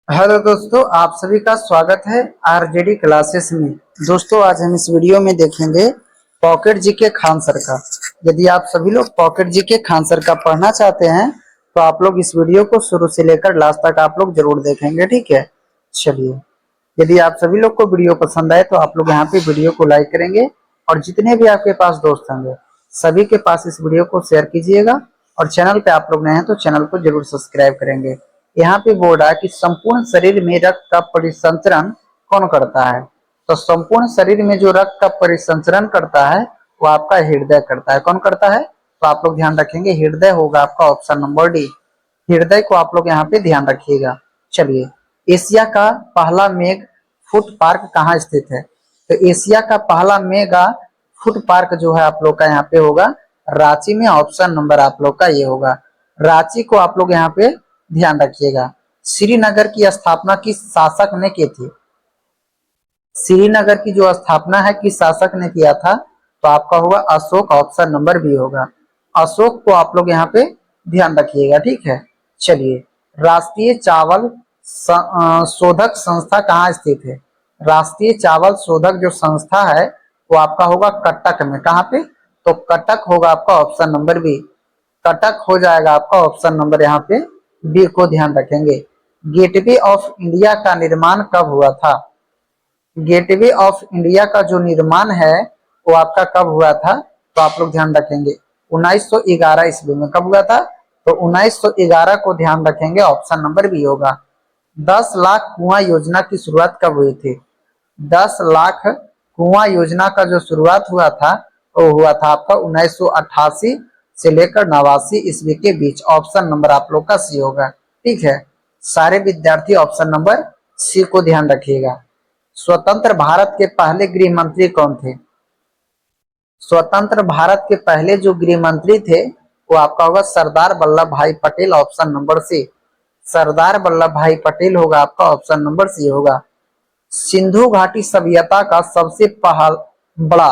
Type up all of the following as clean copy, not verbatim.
Hello दोस्तों, आप सभी का स्वागत है आरजेडी क्लासेस में। दोस्तों, आज हम इस वीडियो में देखेंगे पॉकेट जीके खान सर का। यदि आप सभी लोग पॉकेट जीके खान सर का पढ़ना चाहते हैं तो आप लोग इस वीडियो को शुरू से लेकर लास्ट तक आप लोग जरूर देखेंगे, ठीक है। चलिए, यदि आप सभी लोग को वीडियो पसंद आए तो आप लोग यहाँ पे वीडियो को लाइक करेंगे और जितने भी आपके पास दोस्त होंगे सभी के पास इस वीडियो को शेयर कीजिएगा। और चैनल पे आप लोग नए हैं तो चैनल को जरूर सब्सक्राइब करेंगे। यहाँ पे बोल रहा है कि संपूर्ण शरीर में रक्त का परिसंचरण कौन करता है। तो संपूर्ण शरीर में जो रक्त का परिसंचरण करता है वो आपका हृदय करता है। कौन करता है? तो आप लोग ध्यान रखेंगे, हृदय होगा आपका ऑप्शन नंबर डी। हृदय को आप लोग यहाँ पे ध्यान रखिएगा। चलिए, एशिया का पहला मेघ फूड पार्क कहाँ स्थित है? तो एशिया का पहला मेगा फूड पार्क जो है आप लोग का यहाँ पे होगा रांची में। ऑप्शन नंबर आप लोग का ये होगा, रांची को आप लोग यहाँ पे ध्यान रखिएगा। श्रीनगर की स्थापना किस शासक ने की थी? श्रीनगर की जो स्थापना है किस शासक ने किया था? तो आपका होगा अशोक। ऑप्शन नंबर बी होगा, अशोक को आप लोग यहाँ पे ध्यान रखिएगा, ठीक है। चलिए, राष्ट्रीय चावल शोधक संस्था कहाँ स्थित है? राष्ट्रीय चावल शोधक जो संस्था है वो आपका होगा कटक में। कहाँ पे? तो कटक होगा आपका ऑप्शन नंबर बी। कटक हो जाएगा आपका ऑप्शन नंबर यहाँ पे बी को ध्यान रखेंगे। गेटवे ऑफ इंडिया का निर्माण कब हुआ था? गेटवे ऑफ इंडिया का जो निर्माण है वो आपका कब हुआ था? तो आप लोग ध्यान रखेंगे 1911 ईस्वी में। कब हुआ था? तो 1911 को ध्यान रखेंगे। ऑप्शन नंबर बी होगा। 10 लाख कुआं योजना की शुरुआत कब हुई थी? 10 लाख कुआं योजना का जो शुरुआत हुआ था वो हुआ था आपका 1988 से लेकर 89 ईस्वी के बीच। ऑप्शन नंबर आप लोग का सी होगा, ठीक है। सारे विद्यार्थी ऑप्शन नंबर सी को ध्यान रखिएगा। स्वतंत्र भारत के पहले गृह मंत्री कौन थे? स्वतंत्र भारत के पहले जो गृह मंत्री थे वो आपका होगा सरदार वल्लभ भाई पटेल। ऑप्शन नंबर सी, सरदार वल्लभ भाई पटेल होगा आपका। ऑप्शन नंबर सी होगा। सिंधु घाटी सभ्यता का सबसे बड़ा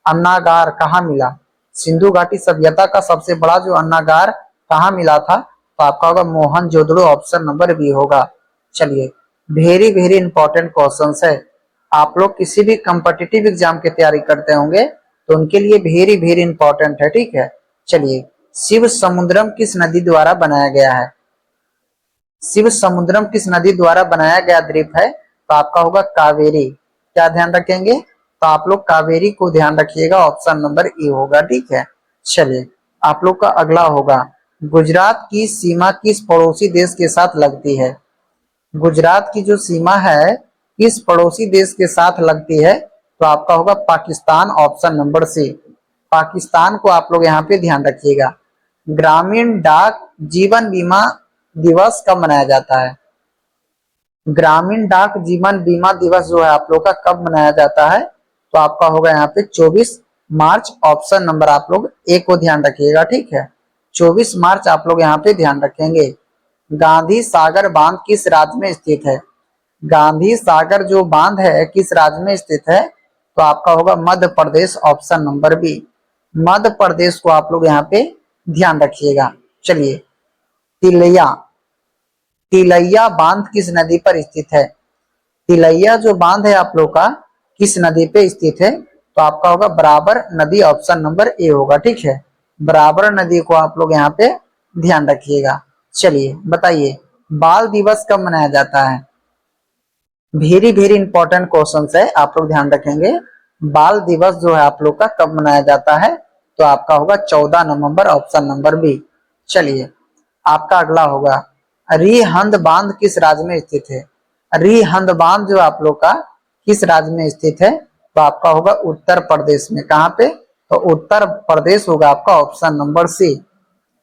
अन्नागार कहाँ मिला? सिंधु घाटी सभ्यता का सबसे बड़ा जो अन्नागार कहाँ मिला था? तो आपका होगा मोहनजोदड़ो। ऑप्शन नंबर बी होगा। चलिए, वेरी वेरी इंपॉर्टेंट क्वेश्चन है। आप लोग किसी भी कम्पिटिटिव एग्जाम की तैयारी करते होंगे तो उनके लिए वेरी वेरी इंपॉर्टेंट है, ठीक है। चलिए, शिव समुद्रम किस नदी द्वारा बनाया गया है? शिव समुद्रम किस नदी द्वारा बनाया गया द्वीप है? तो आपका होगा कावेरी। क्या ध्यान रखेंगे? तो आप लोग कावेरी को ध्यान रखिएगा। ऑप्शन नंबर ए होगा, ठीक है। चलिए, आप लोग का अगला होगा, गुजरात की सीमा किस पड़ोसी देश के साथ लगती है? गुजरात की जो सीमा है किस पड़ोसी देश के साथ लगती है? तो आपका होगा Pakistan. Option number C, Pakistan को आप लोग यहाँ पे ध्यान रखिएगा। ग्रामीण डाक जीवन बीमा दिवस कब मनाया जाता है? ग्रामीण डाक जीवन बीमा दिवस जो है आप लोग का कब मनाया जाता है? तो आपका होगा यहाँ पे 24 मार्च। ऑप्शन नंबर आप लोग ए को ध्यान रखिएगा, ठीक है। 24 मार्च आप लोग यहाँ पे ध्यान रखेंगे। गांधी सागर बांध किस राज्य में स्थित है? गांधी सागर जो बांध है किस राज्य में स्थित है? तो आपका होगा Madhya Pradesh. Option number B, Madhya Pradesh को आप लोग यहाँ पे ध्यान रखिएगा। चलिए, तिलैया तिलैया बांध किस नदी पर स्थित है? तिलैया जो बांध है आप लोग का किस नदी पे स्थित है? तो आपका होगा बराबर नदी। ऑप्शन नंबर ए होगा, ठीक है। बराबर नदी को आप लोग यहाँ पे ध्यान रखिएगा। चलिए, बताइए बाल दिवस कब मनाया जाता है? वेरी वेरी इंपॉर्टेंट क्वेश्चन है, आप लोग ध्यान रखेंगे। बाल दिवस जो है आप लोग का कब मनाया जाता है? तो आपका होगा 14 नवंबर। Option number B. चलिए, आपका अगला होगा, रिहंद बांध किस राज्य में स्थित है? रिहंद बांध जो आप लोग का किस राज्य में स्थित है? तो आपका होगा उत्तर प्रदेश में। कहाँ पे? तो उत्तर प्रदेश होगा आपका। Option number C.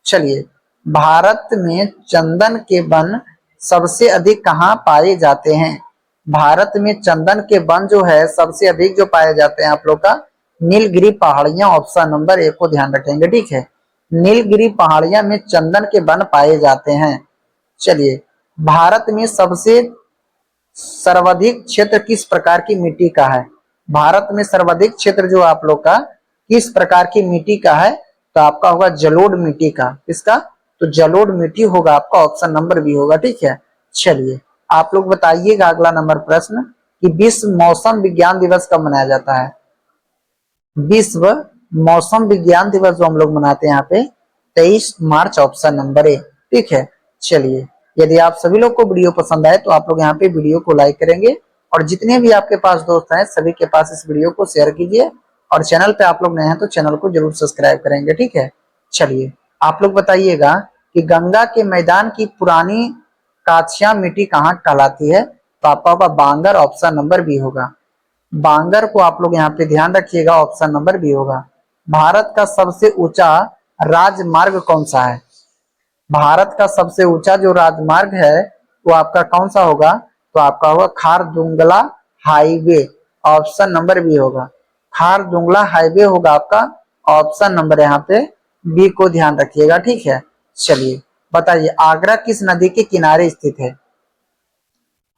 चलिए, भारत में चंदन के वन सबसे अधिक कहाँ पाए जाते हैं? भारत में चंदन के वन जो है सबसे अधिक जो पाए जाते हैं आप लोग का नीलगिरी पहाड़ियां। ऑप्शन नंबर ए को ध्यान रखेंगे, ठीक है। नीलगिरी पहाड़ियां में चंदन के वन पाए जाते हैं। चलिए, भारत में सबसे सर्वाधिक क्षेत्र किस प्रकार की मिट्टी का है? भारत में सर्वाधिक क्षेत्र जो आप लोग का किस प्रकार की मिट्टी का है? तो आपका होगा जलोढ़ मिट्टी का। इसका तो जलोढ़ मिट्टी होगा आपका। ऑप्शन नंबर बी होगा, ठीक है। चलिए, आप लोग बताइएगा अगला नंबर प्रश्न कि विश्व मौसम विज्ञान दिवस कब मनाया जाता है। विश्व मौसम विज्ञान दिवस जो हम लोग मनाते हैं यहाँ पे 23 मार्च, ऑप्शन नंबर ए। ठीक है, चलिए, यदि आप सभी लोग को वीडियो पसंद आए तो आप लोग यहाँ पे वीडियो को लाइक करेंगे और जितने भी आपके पास दोस्त हैं सभी के पास इस वीडियो को शेयर कीजिए और चैनल पे आप लोग नए हैं तो चैनल को जरूर सब्सक्राइब करेंगे। ठीक है, चलिए, आप लोग बताइएगा कि गंगा के मैदान की पुरानी काछिया मिट्टी कहाँ कहलाती है। तो आपका होगा बांगर, ऑप्शन नंबर बी होगा। बांगर को आप लोग यहाँ पे ध्यान रखिएगा, ऑप्शन नंबर बी होगा। भारत का सबसे ऊंचा राजमार्ग कौन सा है। भारत का सबसे ऊंचा जो राजमार्ग है वो आपका कौन सा होगा। तो आपका होगा Khardungla highway, option number B होगा। खारदुंगला हाईवे होगा आपका, ऑप्शन नंबर यहाँ पे बी को ध्यान रखिएगा। ठीक है, चलिए बताइए आगरा किस नदी के किनारे स्थित है।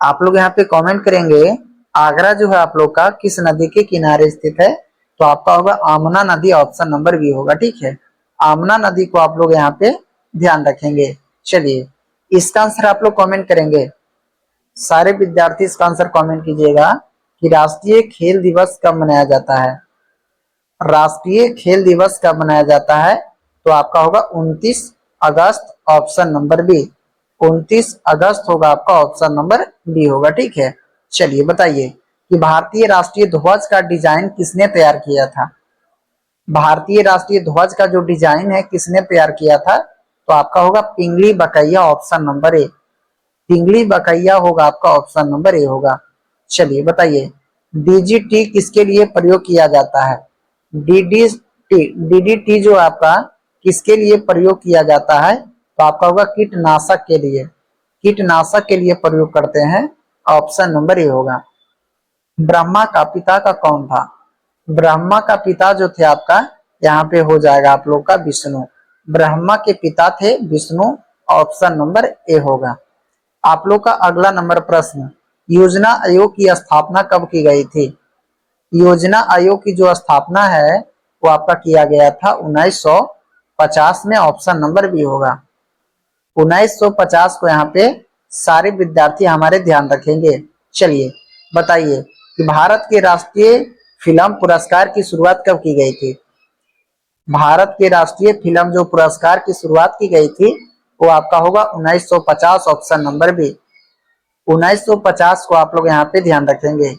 आप लोग यहाँ पे कमेंट करेंगे आगरा जो है आप लोग का किस नदी के किनारे स्थित है। तो आपका होगा आमना नदी, ऑप्शन नंबर बी होगा। ठीक है, आमना नदी को आप लोग यहाँ पे ध्यान रखेंगे। चलिए, इसका आंसर आप लोग कमेंट करेंगे। सारे विद्यार्थी इसका आंसर कमेंट कीजिएगा कि राष्ट्रीय खेल दिवस कब मनाया जाता है। राष्ट्रीय खेल दिवस कब मनाया जाता है। तो आपका होगा 29 अगस्त, ऑप्शन नंबर बी। 29 अगस्त होगा आपका, ऑप्शन नंबर बी होगा। ठीक है, चलिए बताइए कि भारतीय राष्ट्रीय ध्वज का डिजाइन किसने तैयार किया था। भारतीय राष्ट्रीय ध्वज का जो डिजाइन है किसने तैयार किया था। तो आपका होगा पिंगली बकैया, ऑप्शन नंबर ए। पिंगली बकैया होगा आपका, ऑप्शन नंबर ए होगा। चलिए बताइए डीजीटी किसके लिए प्रयोग किया जाता है। डीडीटी जो आपका किसके लिए प्रयोग किया जाता है। तो आपका होगा कीटनाशक के लिए, कीटनाशक के लिए प्रयोग करते हैं, ऑप्शन नंबर ए होगा। ब्रह्मा का पिता का कौन था। ब्रह्मा का पिता जो थे आपका यहाँ पे हो जाएगा आप लोग का विष्णु। ब्रह्मा के पिता थे विष्णु, ऑप्शन नंबर ए होगा। आप लोग का अगला नंबर प्रश्न, योजना आयोग की स्थापना कब की गई थी। योजना आयोग की जो स्थापना है वो आपका किया गया था 1950 में, ऑप्शन नंबर बी होगा। 1950 को यहाँ पे सारे विद्यार्थी हमारे ध्यान रखेंगे। चलिए बताइए कि भारत के राष्ट्रीय फिल्म पुरस्कार की शुरुआत कब की गई थी। भारत के राष्ट्रीय फिल्म जो पुरस्कार की शुरुआत की गई थी वो आपका होगा 1950, ऑप्शन नंबर बी। 1950 को आप लोग यहाँ पे ध्यान रखेंगे।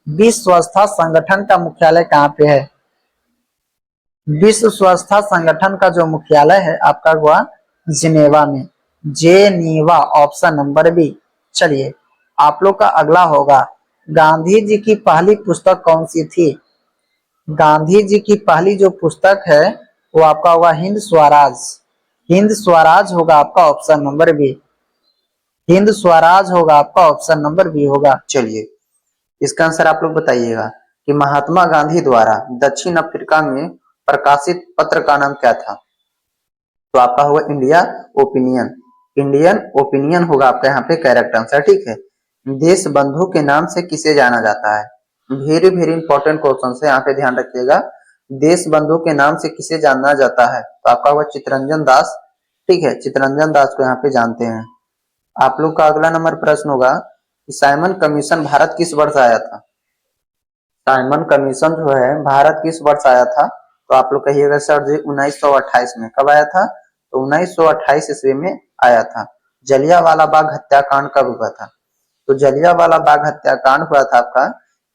विश्व स्वास्थ्य संगठन का मुख्यालय कहाँ पे है। विश्व स्वास्थ्य संगठन का जो मुख्यालय है आपका हुआ जिनेवा में, जेनीवा, ऑप्शन नंबर बी। चलिए आप लोग का अगला होगा गांधी जी की पहली पुस्तक कौन सी थी। गांधी जी की पहली जो पुस्तक है वो आपका होगा हिंद स्वराज। हिंद स्वराज होगा आपका, option number B. Hind Swaraj होगा आपका, ऑप्शन नंबर बी होगा। चलिए इसका आंसर आप लोग बताइएगा कि महात्मा गांधी द्वारा दक्षिण अफ्रीका में प्रकाशित पत्र का नाम क्या था। तो आपका होगा इंडिया ओपिनियन। इंडियन ओपिनियन होगा आपका यहाँ पे करेक्ट आंसर। ठीक है, देश बंधु के नाम से किसे जाना जाता है। वेरी वेरी इंपॉर्टेंट क्वेश्चन है, यहाँ पे ध्यान रखिएगा। देश बंधु के नाम से किसे जाना जाता है। तो आपका होगा चित्तरंजन दास। ठीक है, चित्तरंजन दास को यहाँ पे जानते हैं। आप लोग का अगला नंबर प्रश्न होगा कि साइमन कमीशन भारत किस वर्ष आया था। साइमन कमीशन जो है भारत किस वर्ष आया था। तो आप लोग कहिएगा सर जी 1928 में। कब आया था। तो 1928 ईस्वी में आया था। जलियांवाला बाग हत्याकांड कब हुआ था। तो जलियांवाला बाग हत्याकांड हुआ था आपका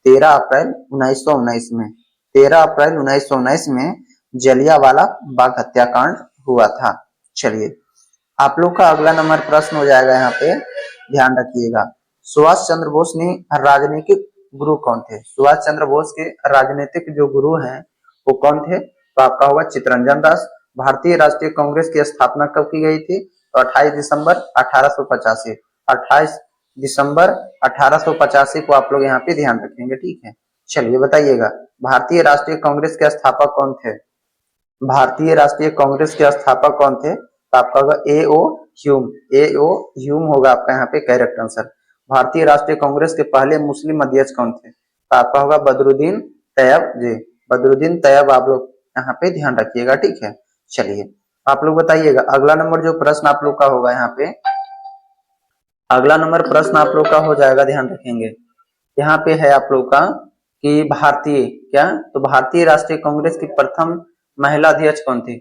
13 अप्रैल 1919 में। 13 अप्रैल 1919 में जलियांवाला बाग हत्याकांड हुआ था। चलिए आप लोग का अगला नंबर प्रश्न हो जाएगा, यहाँ पे ध्यान रखिएगा। सुभाष चंद्र बोस ने राजनीतिक गुरु कौन थे। सुभाष चंद्र बोस के राजनीतिक जो गुरु हैं वो कौन थे। तो आपका होगा चित्तरंजन दास। भारतीय राष्ट्रीय कांग्रेस की स्थापना कब की गई थी। तो 28 दिसंबर 1885। 28 दिसंबर 1885 को आप लोग यहाँ पे ध्यान रखेंगे। ठीक है, चलिए बताइएगा भारतीय राष्ट्रीय कांग्रेस के स्थापक कौन थे। भारतीय राष्ट्रीय कांग्रेस के स्थापक कौन थे। तो आपका होगा ए.ओ. ह्यूम। ए.ओ. ह्यूम होगा आपका यहाँ पे करेक्ट आंसर। भारतीय राष्ट्रीय कांग्रेस के पहले मुस्लिम अध्यक्ष कौन थे। तो आपका होगा बदरुद्दीन तैयब जी। बदरुद्दीन तैयब आप लोग यहाँ पे ध्यान रखिएगा। ठीक है, चलिए आप लोग बताइएगा अगला नंबर जो प्रश्न आप लोग का होगा यहाँ पे अगला नंबर प्रश्न आप लोग का हो जाएगा, ध्यान रखेंगे। यहाँ पे है आप लोग का कि भारतीय क्या, तो भारतीय राष्ट्रीय कांग्रेस की प्रथम महिला अध्यक्ष कौन थी?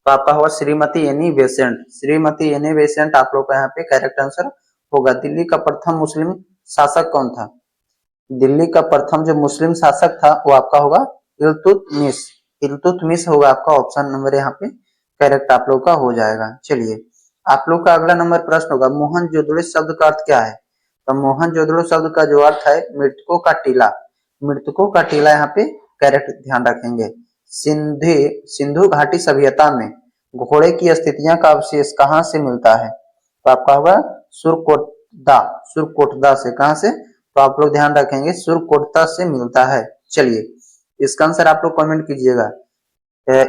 तो आपका होगा Shrimati Annie Besant. Shrimati Annie Besant आप लोग का यहाँ पे करेक्ट आंसर होगा। दिल्ली का प्रथम मुस्लिम शासक कौन था? दिल्ली का प्रथम जो मुस्लिम शासक था वो आपका होगा इल्तुतमिश। इल्तुतमिश होगा आपका ऑप्शन नंबर यहाँ पे करेक्ट आप लोग का हो जाएगा। चलिए आप लोग का अगला नंबर प्रश्न होगा, मोहनजोदड़ो शब्द का अर्थ क्या है? तो मोहनजोदड़ो शब्द का जो अर्थ है मृतकों का टीला। मृतकों का टीला यहाँ पे करेक्ट, ध्यान रखेंगे। सिंधु सिंधु घाटी सभ्यता में घोड़े की स्थितियां का अवशेष कहाँ से मिलता है? तो आपका होगा सुरकोटदा। सुरकोटदा से, कहाँ से? तो आप लोग ध्यान रखेंगे सुरकोटदा से मिलता है। चलिए इसका आंसर आप लोग कमेंट कीजिएगा।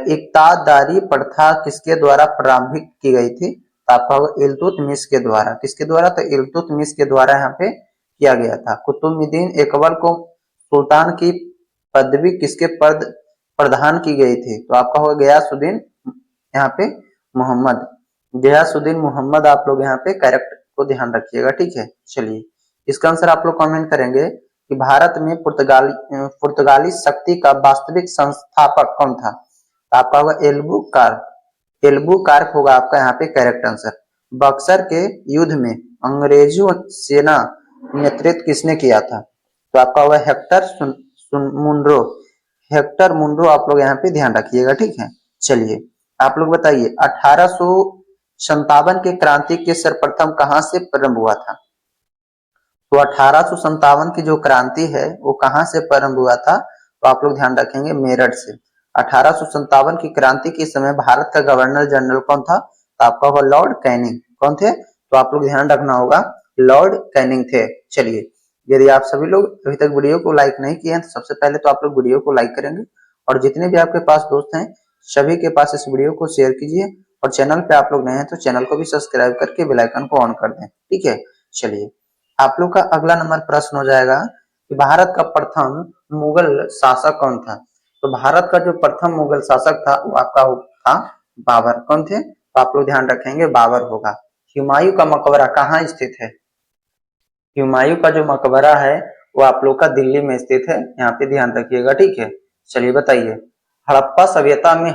इकतादारी प्रथा किसके द्वारा प्रारंभिक की गई थी? तो आपका होगा इल्तुतमिश के द्वारा। किसके द्वारा? तो इल्तुतमिश के द्वारा यहाँ पे किया गया था। कुतुबुद्दीन अकबर को सुल्तान की पदवी किसके पद प्रदान की गई थी? तो आपका होगा गयासुद्दीन यहाँ पे मोहम्मद। गयासुद्दीन मोहम्मद आप लोग यहाँ पे करेक्ट को ध्यान रखिएगा, ठीक है। चलिए इसका आंसर आप लोग कमेंट करेंगे कि भारत में पुर्तगाली शक्ति का वास्तविक संस्थापक कौन था? आपका होगा एल्बुकार्क। एल्बुकार्क होगा आपका यहाँ पे करेक्ट आंसर। बक्सर के युद्ध में अंग्रेजों सेना नेतृत्व किसने किया था? तो आपका होगा हेक्टर मुनरो। हेक्टर मुनरो आप लोग यहाँ पे ध्यान रखिएगा, ठीक है। चलिए आप लोग बताइए 1857 के क्रांति के सर्वप्रथम कहाँ से प्रारंभ हुआ था? तो 1857 की जो क्रांति है वो कहाँ से प्रारंभ हुआ था? तो आप लोग ध्यान रखेंगे मेरठ से। 1857 की क्रांति के समय भारत का गवर्नर जनरल कौन था? तो आपका होगा लॉर्ड कैनिंग। कौन थे? तो आप लोग ध्यान रखना होगा लॉर्ड कैनिंग थे। चलिए यदि आप सभी लोग अभी तक वीडियो को लाइक नहीं किए हैं तो सबसे पहले तो आप लोग वीडियो को लाइक करेंगे और जितने भी आपके पास दोस्त हैं सभी के पास इस वीडियो को शेयर कीजिए और चैनल पे आप लोग नए हैं तो चैनल को भी सब्सक्राइब करके बेल आइकन को ऑन कर दें, ठीक है। चलिए आप लोग का अगला नंबर प्रश्न हो जाएगा कि भारत का प्रथम मुगल शासक कौन था? तो भारत का जो प्रथम मुगल शासक था वो आपका था बाबर। कौन थे? तो आप लोग ध्यान रखेंगे बाबर होगा। हुमायूं का मकबरा कहाँ स्थित है? हुमायूं का जो मकबरा है वो आप लोग का दिल्ली में स्थित है, यहाँ पे ध्यान रखिएगा, ठीक है। चलिए बताइए हड़प्पा सभ्यता में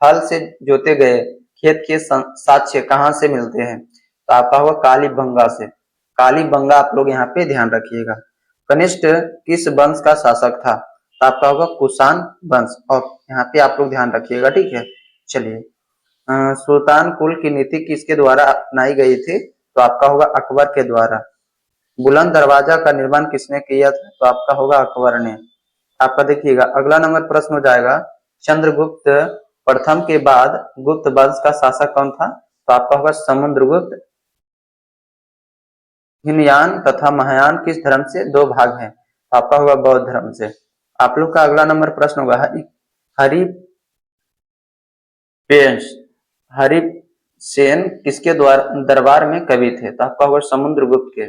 हल से जोते गए खेत के साक्ष्य कहाँ से मिलते हैं? तो आपका होगा कालीबंगा से। कालीबंगा आप लोग यहाँ पे ध्यान रखिएगा। कनिष्ठ किस वंश का शासक था? तो आपका होगा कुषाण वंश, और यहाँ पे आप लोग ध्यान रखिएगा, ठीक है। चलिए सुल्तान कुल की नीति किसके द्वारा अपनाई गई थी? तो आपका होगा अकबर के द्वारा। बुलंद दरवाजा का निर्माण किसने किया था? तो आपका होगा अकबर ने। आपका देखिएगा अगला नंबर प्रश्न हो जाएगा चंद्रगुप्त प्रथम के बाद गुप्त वंश का शासक कौन था? तो आपका होगा समुद्रगुप्त। हिनयान तथा महायान किस धर्म से दो भाग हैं? तो आपका होगा बौद्ध धर्म से। आप लोग का अगला नंबर प्रश्न होगा हरिसेन किसके द्वारा दरबार में कवि थे? तो आपका होगा समुद्रगुप्त के।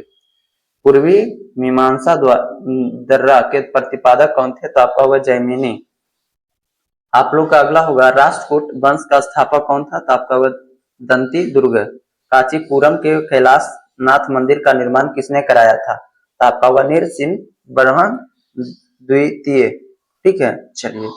पूर्वी मीमांसा दर्रा के प्रतिपादक कौन थे? तो आपका होगा जैमिनी। आप लोग का अगला होगा राष्ट्रकूट वंश का स्थापक कौन था? तो आपका होगा दंती दुर्ग। कांचीपुरम के कैलाश नाथ मंदिर का निर्माण किसने कराया था? तो आपका होगा नरसिंह वर्मन द्वितीय, ठीक है। चलिए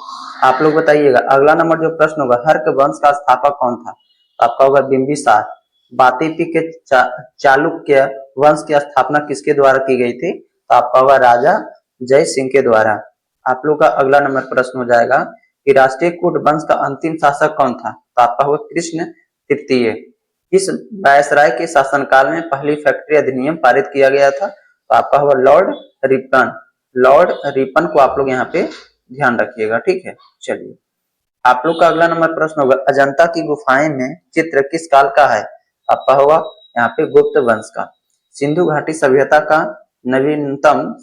आप लोग बताइएगा अगला नंबर जो प्रश्न होगा हर्क वंश का स्थापक कौन था? तो आपका होगा बिंबिसार। वातिपी के चालुक्य वंश की स्थापना किसके द्वारा की गई थी? तो आपका होगा राजा जय सिंह के द्वारा। आप लोग का अगला नंबर प्रश्न हो जाएगा कि राष्ट्रीय कूट वंश का अंतिम शासक कौन था? तो आपका होगा कृष्ण तृतीय। किस वायसराय के शासनकाल में पहली फैक्ट्री अधिनियम पारित किया गया था? तो आपका होगा लॉर्ड रिपन। लॉर्ड रिपन को आप लोग यहाँ पे ध्यान रखिएगा, ठीक है। चलिए आप लोग का अगला नंबर प्रश्न होगा अजंता की गुफाएं में चित्र किस काल का है? आपका होगा यहाँ पे गुप्त वंश का। सिंधु घाटी सभ्यता का नवीनतम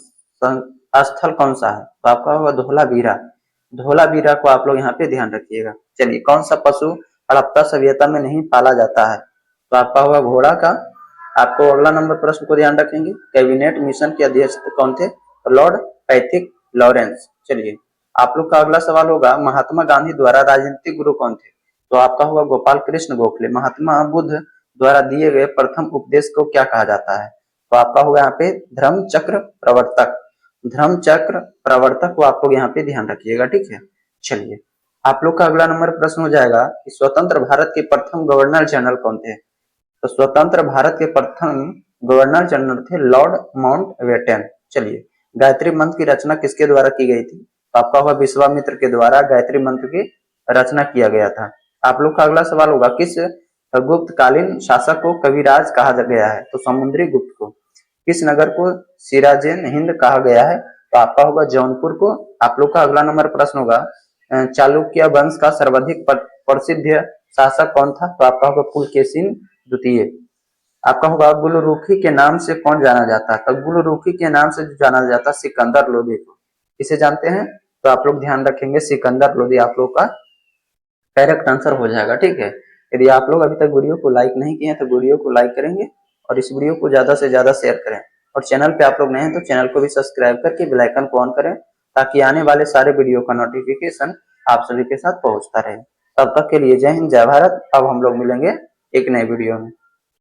स्थल कौन सा है? तो आपका होगा धोलावीरा। धोलावीरा को आप लोग यहाँ पे ध्यान रखिएगा। चलिए कौन सा पशु हड़प्पा सभ्यता में नहीं पाला जाता है? तो आपका होगा घोड़ा का। आपको अगला नंबर प्रश्न को ध्यान रखेंगे कैबिनेट मिशन के अध्यक्ष कौन थे? तो लॉर्ड पैथिक लॉरेंस। चलिए आप लोग का अगला सवाल होगा महात्मा गांधी द्वारा राजनीतिक गुरु कौन थे? तो आपका होगा गोपाल कृष्ण गोखले। महात्मा बुद्ध द्वारा दिए गए प्रथम उपदेश को क्या कहा जाता है? तो आपका होगा यहाँ पे धर्मचक्र प्रवर्तक। धर्मचक्र प्रवर्तक को आप लोग यहाँ पे ध्यान रखिएगा, ठीक है। चलिए आप लोग का अगला नंबर प्रश्न हो जाएगा कि स्वतंत्र भारत के प्रथम गवर्नर जनरल कौन थे? तो स्वतंत्र भारत के प्रथम गवर्नर जनरल थे लॉर्ड माउंटबेटन। चलिए गायत्री मंत्र की रचना किसके द्वारा की गई थी? तो आपका होगा विश्वामित्र के द्वारा गायत्री मंत्र की रचना किया गया था। आप लोग का अगला सवाल होगा किस गुप्तकालीन शासक को कविराज कहा गया है? तो समुद्री गुप्त को। किस नगर को सिराजेन हिंद कहा गया है? तो आपका होगा जौनपुर को। आप लोग का अगला नंबर प्रश्न होगा चालुक्य वंश का सर्वाधिक प्रसिद्ध शासक कौन था? तो आपका होगा पुलकेशिन द्वितीय। आपका होगा गुलरुखी के नाम से कौन जाना जाता है? तो गुलरुखी के नाम से जाना जाता है सिकंदर लोदी को। इसे जानते हैं? तो आप लोग ध्यान रखेंगे सिकंदर लोदी आप लोग का करेक्ट आंसर हो जाएगा, ठीक है। यदि आप लोग अभी तक वीडियो को लाइक नहीं किए हैं तो वीडियो को लाइक करेंगे और इस वीडियो को ज्यादा से ज्यादा शेयर करें और चैनल पे आप लोग नए हैं तो चैनल को भी सब्सक्राइब करके बेल आइकन को ऑन करें ताकि आने वाले सारे वीडियो का नोटिफिकेशन आप सभी के साथ पहुंचता रहे। तब तक के लिए जय हिंद जय भारत। अब हम लोग मिलेंगे एक नए वीडियो में।